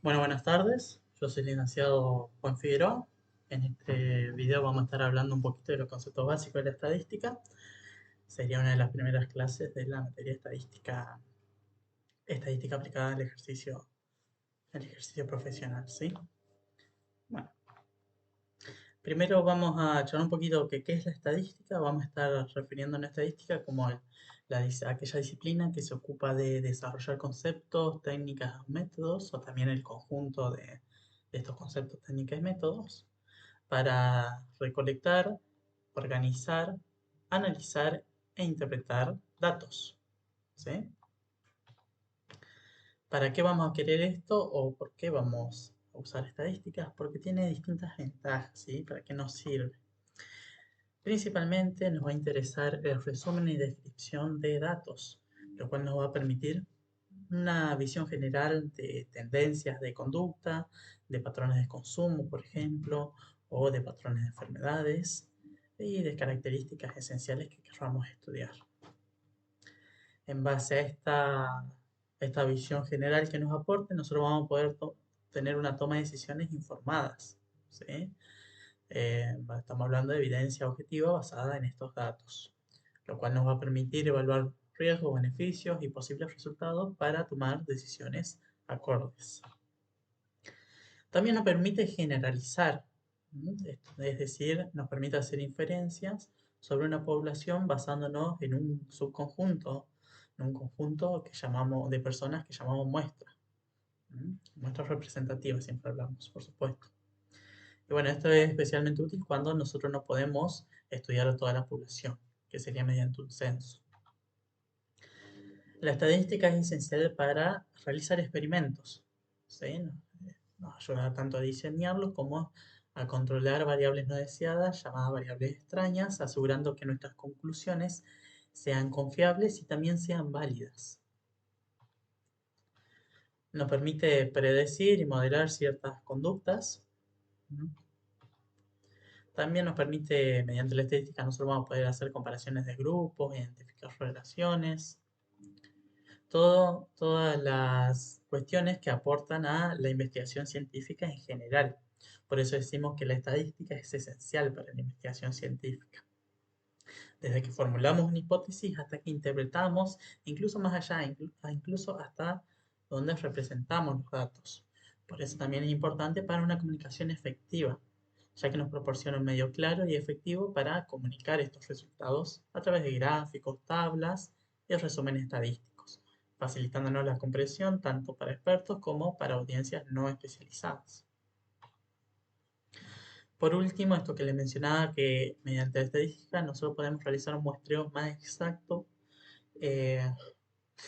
Bueno, buenas tardes. Yo soy el licenciado Juan Figueroa. En este video vamos a estar hablando un poquito de los conceptos básicos de la estadística. Sería una de las primeras clases de la materia estadística, estadística aplicada al ejercicio profesional, ¿sí? Bueno, primero vamos a charlar un poquito qué es la estadística. Vamos a estar refiriendo a la estadística como aquella disciplina que se ocupa de desarrollar conceptos, técnicas, métodos, o también el conjunto de estos conceptos, técnicas y métodos para recolectar, organizar, analizar e interpretar datos. ¿Sí? ¿Para qué vamos a querer esto o por qué vamos a usar estadísticas? Porque tiene distintas ventajas, ¿sí? ¿Para qué nos sirve? Principalmente nos va a interesar el resumen y descripción de datos, lo cual nos va a permitir una visión general de tendencias de conducta, de patrones de consumo, por ejemplo, o de patrones de enfermedades y de características esenciales que queramos estudiar. En base a esta visión general que nos aporte, nosotros vamos a poder tener una toma de decisiones informadas. ¿Sí? Estamos hablando de evidencia objetiva basada en estos datos, lo cual nos va a permitir evaluar riesgos, beneficios y posibles resultados para tomar decisiones acordes. También nos permite generalizar, es decir, nos permite hacer inferencias sobre una población basándonos en un subconjunto, en un conjunto que llamamos, de personas que llamamos muestra. Muestras representativas, siempre hablamos, por supuesto. Y bueno, esto es especialmente útil cuando nosotros no podemos estudiar a toda la población, que sería mediante un censo. La estadística es esencial para realizar experimentos, ¿sí? Nos ayuda tanto a diseñarlos como a controlar variables no deseadas, llamadas variables extrañas, asegurando que nuestras conclusiones sean confiables y también sean válidas. Nos permite predecir y modelar ciertas conductas. También nos permite, mediante la estadística, nosotros vamos a poder hacer comparaciones de grupos, identificar relaciones, todas las cuestiones que aportan a la investigación científica en general. Por eso decimos que la estadística es esencial para la investigación científica. Desde que formulamos una hipótesis hasta que interpretamos, incluso más allá, incluso hasta donde representamos los datos. Por eso también es importante para una comunicación efectiva, ya que nos proporciona un medio claro y efectivo para comunicar estos resultados a través de gráficos, tablas y resúmenes estadísticos, facilitándonos la comprensión tanto para expertos como para audiencias no especializadas. Por último, esto que les mencionaba, que mediante la estadística nosotros podemos realizar un muestreo más exacto. eh,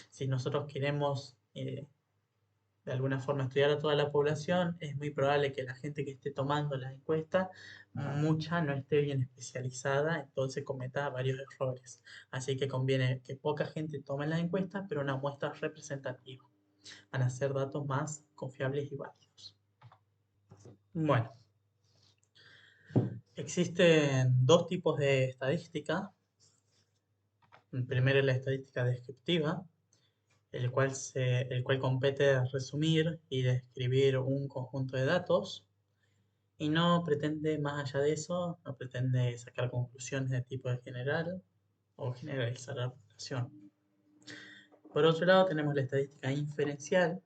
si nosotros queremos de alguna forma estudiar a toda la población, es muy probable que la gente que esté tomando la encuesta, mucha no esté bien especializada, entonces cometa varios errores. Así que conviene que poca gente tome la encuesta, pero una muestra representativa. Van a ser datos más confiables y válidos. Bueno, existen dos tipos de estadística. El primero es la estadística descriptiva, el cual compete resumir y describir un conjunto de datos y no pretende más allá de eso, no pretende sacar conclusiones de tipo de general o generalizar la población. Por otro lado, tenemos la estadística inferencial,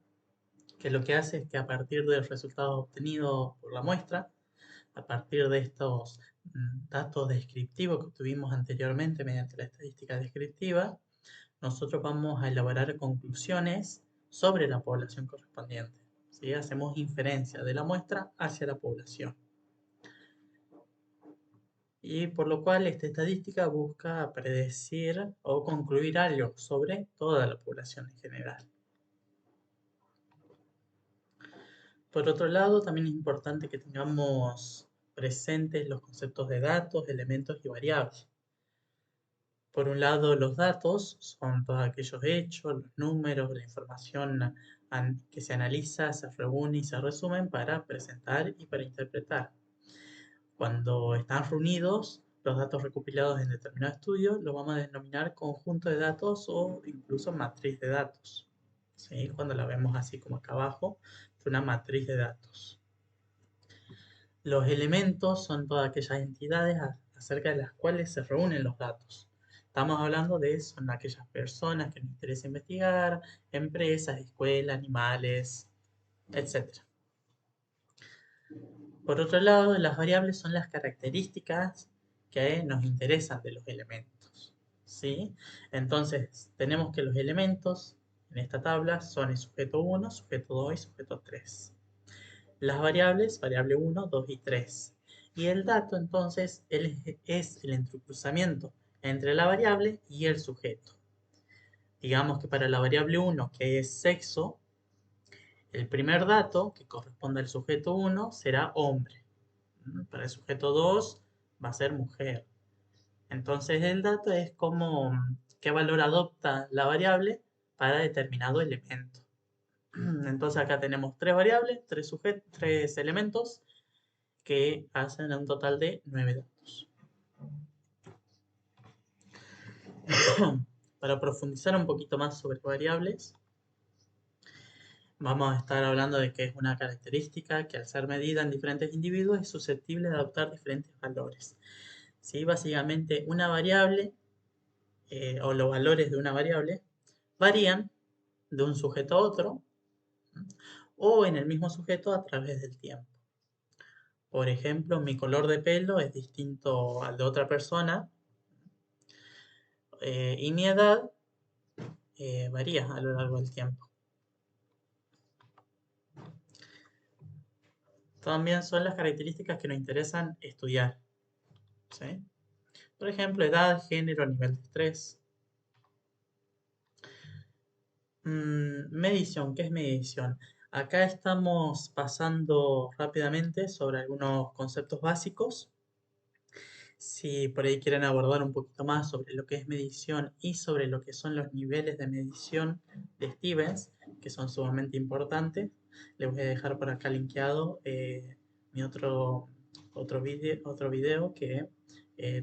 que lo que hace es que a partir del resultado obtenido por la muestra, a partir de estos datos descriptivos que obtuvimos anteriormente mediante la estadística descriptiva, nosotros vamos a elaborar conclusiones sobre la población correspondiente. ¿Sí? Hacemos inferencia de la muestra hacia la población. Y por lo cual esta estadística busca predecir o concluir algo sobre toda la población en general. Por otro lado, también es importante que tengamos presentes los conceptos de datos, elementos y variables. Por un lado, los datos son todos aquellos hechos, los números, la información que se analiza, se reúne y se resumen para presentar y para interpretar. Cuando están reunidos, los datos recopilados en determinado estudio los vamos a denominar conjunto de datos o incluso matriz de datos. ¿sí? Cuando la vemos así como acá abajo, es una matriz de datos. Los elementos son todas aquellas entidades acerca de las cuales se reúnen los datos. Estamos hablando de son aquellas personas que nos interesa investigar, empresas, escuelas, animales, etcétera. Por otro lado, las variables son las características que nos interesan de los elementos, ¿sí? Entonces, tenemos que los elementos en esta tabla son el sujeto 1, sujeto 2 y sujeto 3. Las variables, variable 1, 2 y 3. Y el dato, entonces, es el entrecruzamiento entre la variable y el sujeto. Digamos que para la variable 1, que es sexo, el primer dato, que corresponde al sujeto 1, será hombre. Para el sujeto 2 va a ser mujer. Entonces el dato es como qué valor adopta la variable para determinado elemento. Entonces acá tenemos tres variables, tres elementos que hacen un total de 9 datos. Para profundizar un poquito más sobre variables, vamos a estar hablando de que es una característica que al ser medida en diferentes individuos es susceptible de adoptar diferentes valores. ¿Sí? Básicamente una variable o los valores de una variable varían de un sujeto a otro o en el mismo sujeto a través del tiempo. Por ejemplo, mi color de pelo es distinto al de otra persona y mi edad varía a lo largo del tiempo. También son las características que nos interesan estudiar, ¿sí? Por ejemplo, edad, género, nivel de estrés. Medición, ¿qué es medición? Acá estamos pasando rápidamente sobre algunos conceptos básicos. Si por ahí quieren abordar un poquito más sobre lo que es medición y sobre lo que son los niveles de medición de Stevens, que son sumamente importantes, les voy a dejar por acá linkeado mi otro video que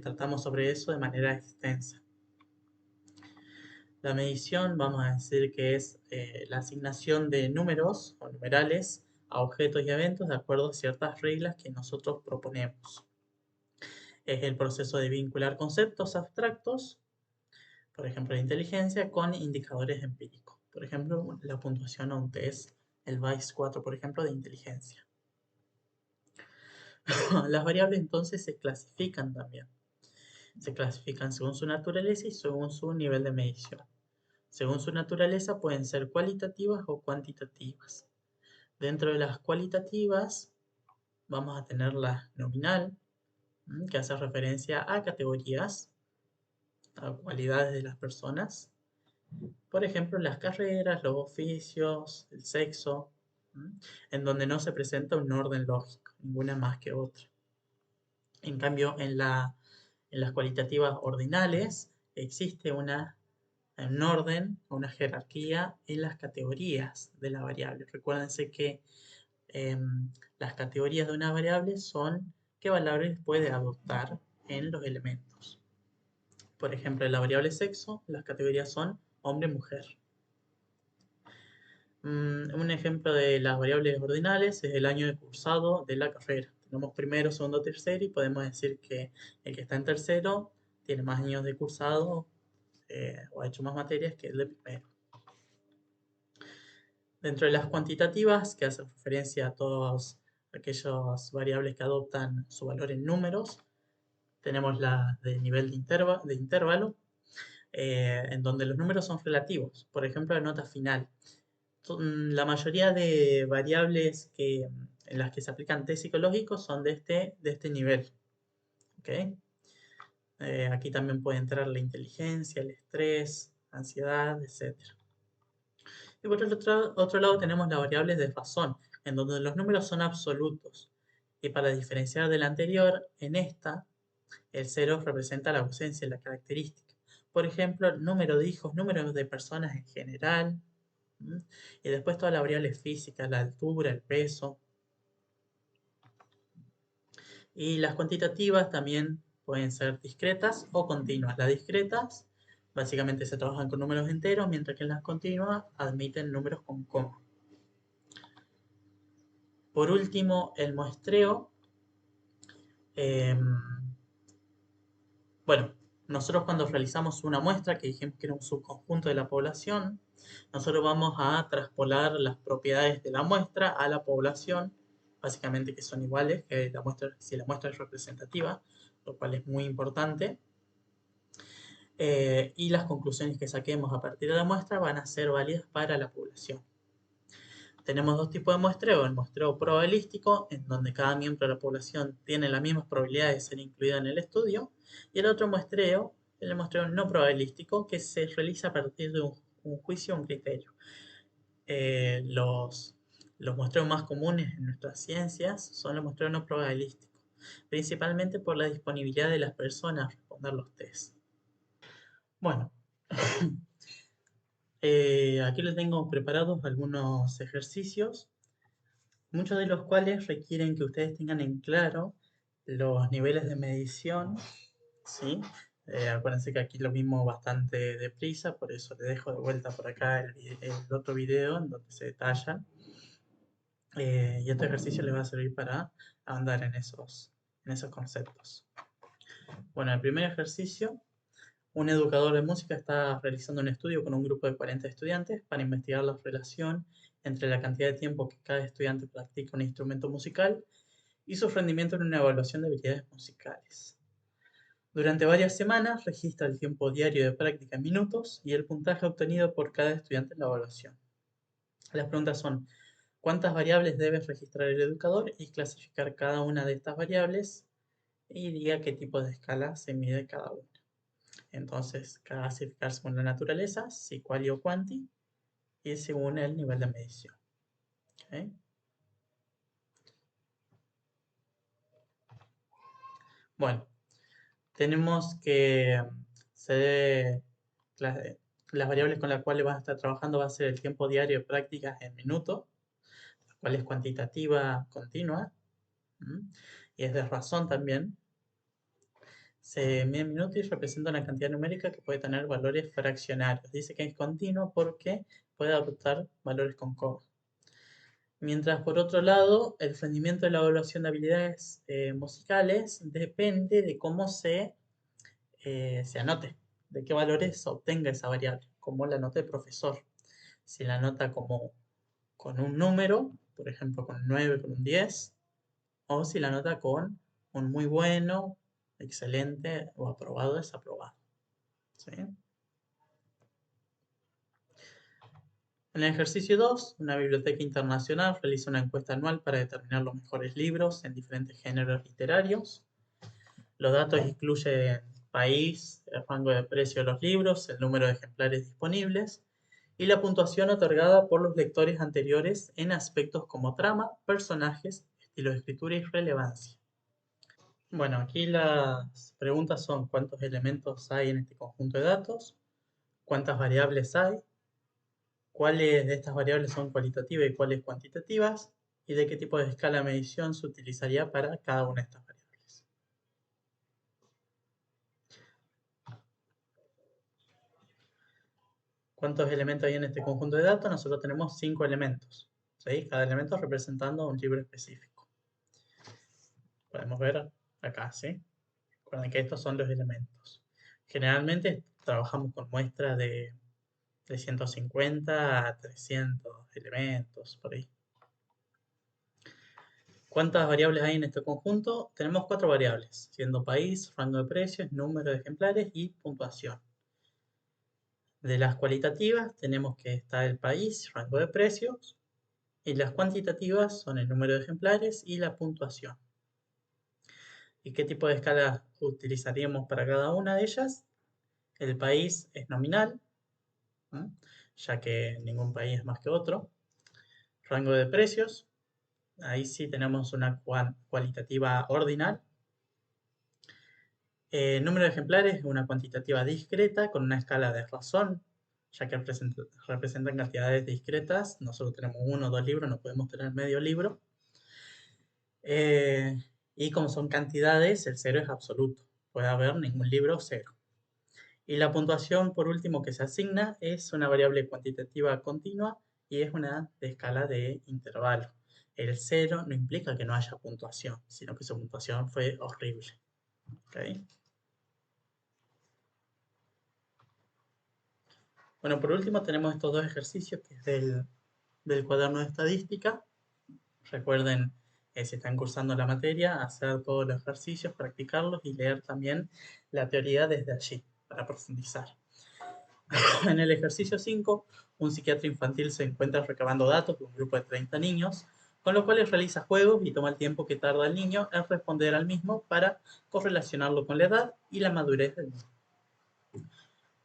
tratamos sobre eso de manera extensa. La medición, vamos a decir que es la asignación de números o numerales a objetos y eventos de acuerdo a ciertas reglas que nosotros proponemos. Es el proceso de vincular conceptos abstractos, por ejemplo, la inteligencia, con indicadores empíricos. Por ejemplo, la puntuación a un test, el BAIS 4, por ejemplo, de inteligencia. Las variables entonces se clasifican también. Se clasifican según su naturaleza y según su nivel de medición. Según su naturaleza pueden ser cualitativas o cuantitativas. Dentro de las cualitativas vamos a tener la nominal, que hace referencia a categorías, a cualidades de las personas. Por ejemplo, las carreras, los oficios, el sexo, en donde no se presenta un orden lógico, ninguna más que otra. En cambio, en las cualitativas ordinales existe un orden, una jerarquía en las categorías de la variable. Recuérdense que las categorías de una variable son qué valores puede adoptar en los elementos. Por ejemplo, en la variable sexo, las categorías son hombre-mujer. Un ejemplo de las variables ordinales es el año de cursado de la carrera. Tenemos primero, segundo, tercero y podemos decir que el que está en tercero tiene más años de cursado o ha hecho más materias que el de primero. Dentro de las cuantitativas, que hacen referencia a todas aquellas variables que adoptan su valor en números, tenemos la de nivel de intervalo, en donde los números son relativos. Por ejemplo, la nota final. La mayoría de variables en las que se aplican test psicológicos son de este nivel. ¿Okay? Aquí también puede entrar la inteligencia, el estrés, ansiedad, etc. Y por el otro lado tenemos las variables de razón, en donde los números son absolutos. Y para diferenciar del anterior, en esta, el 0 representa la ausencia, la característica. Por ejemplo, número de hijos, número de personas en general. Y después todas las variables físicas, la altura, el peso. Y las cuantitativas también pueden ser discretas o continuas. Las discretas Básicamente se trabajan con números enteros, mientras que en las continuas admiten números con coma. Por último, el muestreo. em, bueno, nosotros cuando realizamos una muestra, que dijimos que era un subconjunto de la población, nosotros vamos a traspolar las propiedades de la muestra a la población, básicamente que son iguales, que la muestra, si la muestra es representativa, lo cual es muy importante. Y las conclusiones que saquemos a partir de la muestra van a ser válidas para la población. Tenemos dos tipos de muestreo: el muestreo probabilístico, en donde cada miembro de la población tiene las mismas probabilidades de ser incluido en el estudio, y el otro muestreo, el muestreo no probabilístico, que se realiza a partir de un juicio o un criterio. Eh, los, los muestreos más comunes en nuestras ciencias son los muestreos no probabilísticos, principalmente por la disponibilidad de las personas a responder los test. Bueno, aquí les tengo preparados algunos ejercicios, muchos de los cuales requieren que ustedes tengan en claro los niveles de medición, ¿sí? Acuérdense que aquí lo vimos bastante deprisa, por eso les dejo de vuelta por acá el otro video en donde se detallan. Y este ejercicio les va a servir para ahondar en esos conceptos. Bueno, el primer ejercicio: un educador de música está realizando un estudio con un grupo de 40 estudiantes para investigar la relación entre la cantidad de tiempo que cada estudiante practica un instrumento musical y su rendimiento en una evaluación de habilidades musicales. Durante varias semanas registra el tiempo diario de práctica en minutos y el puntaje obtenido por cada estudiante en la evaluación. Las preguntas son: ¿cuántas variables debe registrar el educador y clasificar cada una de estas variables? Y diga qué tipo de escala se mide cada una. Entonces, clasificar según la naturaleza, si quali o quanti, y según el nivel de medición. ¿Ok? Bueno, tenemos que se debe, las variables con las cuales vas a estar trabajando va a ser el tiempo diario de prácticas en minutos, la cual es cuantitativa continua, y es de razón también. Se mide en minutos y representa una cantidad numérica que puede tener valores fraccionarios. Dice que es continuo porque puede adoptar valores con coma. Mientras por otro lado, el rendimiento de la evaluación de habilidades musicales depende de cómo se anote, de qué valores obtenga esa variable, como la nota el profesor. Si la nota como con un número, por ejemplo con un 9, con un 10, o si la nota con un muy bueno, excelente o aprobado, desaprobado. ¿Sí? En el ejercicio 2, una biblioteca internacional realiza una encuesta anual para determinar los mejores libros en diferentes géneros literarios. Los datos incluyen país, el rango de precio de los libros, el número de ejemplares disponibles y la puntuación otorgada por los lectores anteriores en aspectos como trama, personajes, estilo de escritura y relevancia. Bueno, aquí las preguntas son: ¿cuántos elementos hay en este conjunto de datos? ¿Cuántas variables hay? ¿Cuáles de estas variables son cualitativas y cuáles cuantitativas? ¿Y de qué tipo de escala de medición se utilizaría para cada una de estas variables? ¿Cuántos elementos hay en este conjunto de datos? Nosotros tenemos 5 elementos, ¿sí? Cada elemento representando un libro específico. Podemos ver acá, ¿sí? Recuerden que estos son los elementos. Generalmente trabajamos con muestras de 150 a 300 elementos, por ahí. ¿Cuántas variables hay en este conjunto? Tenemos 4 variables, siendo país, rango de precios, número de ejemplares y puntuación. De las cualitativas tenemos que está el país, rango de precios, y las cuantitativas son el número de ejemplares y la puntuación. ¿Y qué tipo de escala utilizaríamos para cada una de ellas? El país es nominal, ¿no? Ya que ningún país es más que otro. Rango de precios, ahí sí tenemos una cualitativa ordinal. Número de ejemplares es una cuantitativa discreta con una escala de razón, ya que representan cantidades discretas. Nosotros tenemos 1 o 2 libros, no podemos tener medio libro. Eh, y como son cantidades, el cero es absoluto. Puede haber ningún libro cero. Y la puntuación, por último, que se asigna es una variable cuantitativa continua y es una de escala de intervalo. El cero no implica que no haya puntuación, sino que su puntuación fue horrible. ¿Ok? Bueno, por último tenemos estos dos ejercicios que es del cuaderno de estadística. Recuerden, si están cursando la materia, hacer todos los ejercicios, practicarlos y leer también la teoría desde allí para profundizar. En el ejercicio 5, un psiquiatra infantil se encuentra recabando datos de un grupo de 30 niños, con los cuales realiza juegos y toma el tiempo que tarda el niño en responder al mismo para correlacionarlo con la edad y la madurez del niño.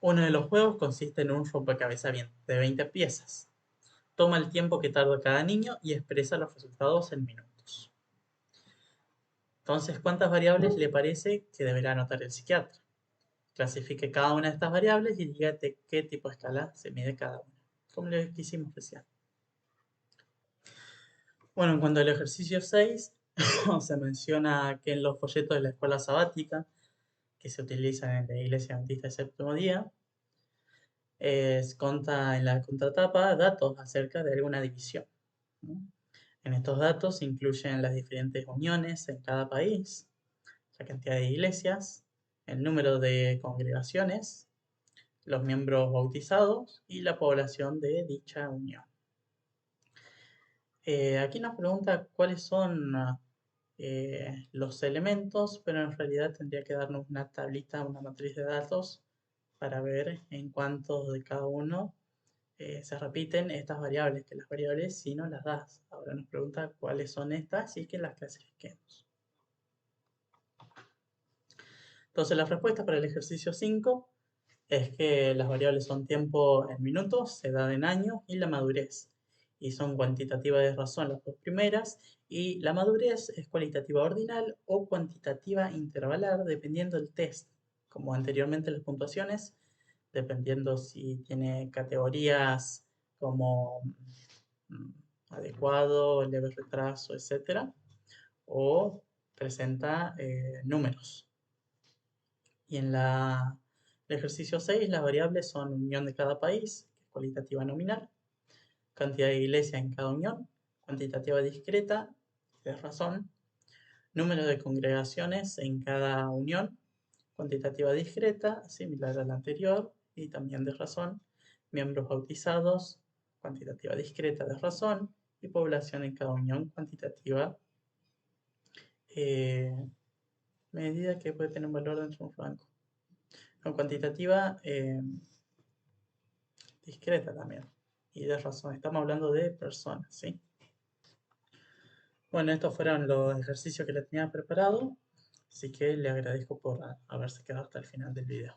Uno de los juegos consiste en un rompecabezas de 20 piezas. Toma el tiempo que tarda cada niño y expresa los resultados en minutos. Entonces, ¿cuántas variables le parece que deberá anotar el psiquiatra? Clasifique cada una de estas variables y diga de qué tipo de escala se mide cada una, como lo que hicimos recién. Bueno, en cuanto al ejercicio 6, se menciona que en los folletos de la escuela sabática, que se utilizan en la iglesia adventista del séptimo día, conta en la contratapa datos acerca de alguna división, ¿no? En estos datos se incluyen las diferentes uniones en cada país, la cantidad de iglesias, el número de congregaciones, los miembros bautizados y la población de dicha unión. Aquí nos pregunta cuáles son los elementos, pero en realidad tendría que darnos una tablita, una matriz de datos para ver en cuántos de cada uno se repiten estas variables, que las variables si no las das. Ahora nos pregunta cuáles son estas y que las clasifiquemos. Entonces la respuesta para el ejercicio 5 es que las variables son tiempo en minutos, edad en años y la madurez. Y son cuantitativas de razón las dos primeras, y la madurez es cualitativa ordinal o cuantitativa intervalar, dependiendo del test. Como anteriormente las puntuaciones, dependiendo si tiene categorías como mm, adecuado, leve retraso, etc. O presenta números. Y en el ejercicio 6, las variables son unión de cada país, que es cualitativa nominal, cantidad de iglesias en cada unión, cuantitativa discreta, de razón, número de congregaciones en cada unión, cuantitativa discreta, similar a la anterior y también de razón, miembros bautizados, cuantitativa discreta de razón, y población en cada unión, cuantitativa eh, medida que puede tener un valor dentro de un rango. Con cuantitativa discreta también. Y de razón, estamos hablando de personas, ¿sí? Bueno, estos fueron los ejercicios que le tenía preparado, así que le agradezco por haberse quedado hasta el final del video.